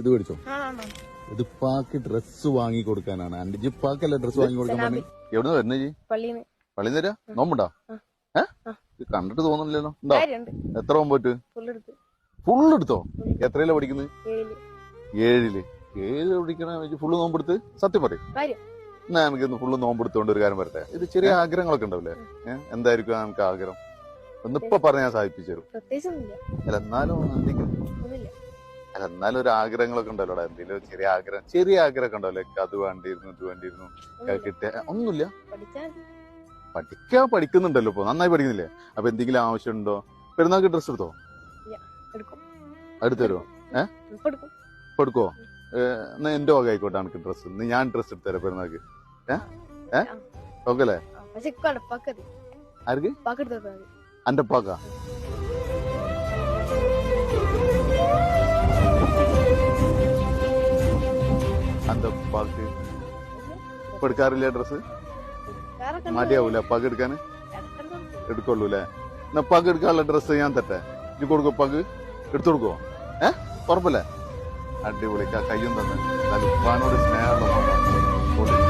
ഇത് മേടിച്ചോ. ഇത് പാക്ക് ഡ്രസ് വാങ്ങി കൊടുക്കാനാണ്. എന്റെ ജിപ്പാക്കല്ല ഡ്രസ് വാങ്ങി കൊടുക്കാൻ പറഞ്ഞു. എവിടെ നിന്ന് വരുന്നേ? പള്ളിന്ന് തരാ. നോമ്പുണ്ടോ? ഇത് കണ്ടിട്ട് തോന്നുന്നില്ലല്ലോ. ഉണ്ടോ? എത്ര നോമ്പോറ്റ്? ഫുള്ള് എടുത്തോ? എത്രയിലാ പഠിക്കുന്നത്? 7 പഠിക്കണ ഫുള്ള് നോമ്പെടുത്ത്? സത്യം പറയും. എന്നാ നമുക്കിന്ന് ഫുള്ള് നോമ്പെടുത്തോണ്ട് ഒരു കാര്യം വരട്ടെ. ഇത് ചെറിയ ആഗ്രഹങ്ങളൊക്കെ ഉണ്ടാവില്ലേ? എന്തായിരിക്കും നമുക്ക് ആഗ്രഹം? ഒന്നിപ്പോ പറഞ്ഞ ഞാൻ സാധിപ്പിച്ചു തരും. അല്ല എന്നാലും എന്നാലും ഒരു ആഗ്രഹങ്ങളൊക്കെ ഉണ്ടല്ലോ. എന്തെങ്കിലും ചെറിയ ആഗ്രഹമൊക്കെ ഉണ്ടാവില്ലേ? അത് വേണ്ടിയിരുന്നു, ഇത് വേണ്ടിയിരുന്നു, കിട്ടിയ ഒന്നുമില്ല. പഠിക്കുന്നുണ്ടല്ലോ ഇപ്പൊ, നന്നായി പഠിക്കുന്നില്ലേ? അപ്പൊ എന്തെങ്കിലും ആവശ്യമുണ്ടോ? പെരുന്നാൾക്ക് ഡ്രസ് എടുത്തോ? അടുത്ത് തരുമോ? ഇപ്പൊ എടുക്കുവോ? എന്നാ എന്റെ വക ആയിക്കോട്ടെ എനിക്ക് ഡ്രസ്. ഞാൻ ഡ്രസ് എടുത്തരാം പെരുന്നാൾക്ക്. ഓക്കെ അല്ലേ? ആർക്ക്? അന്റെ പാക്ക അന്റെ പാക്ക് ഇപ്പൊ എടുക്കാറില്ല ഡ്രസ്? മടിയാവൂല പാക്ക് എടുക്കാന്? എടുക്കുള്ളൂ അല്ലേ? എന്നാ പാക്ക് എടുക്കാനുള്ള ഡ്രസ് ഞാൻ തട്ടെ. ഇത് കൊടുക്കോ? പാക്ക് എടുത്തു കൊടുക്കോ? ഉറപ്പല്ലേ? അടിപൊളി. കയ്യും തന്നെ. ഉപ്പാനോട് സ്നേഹമുള്ള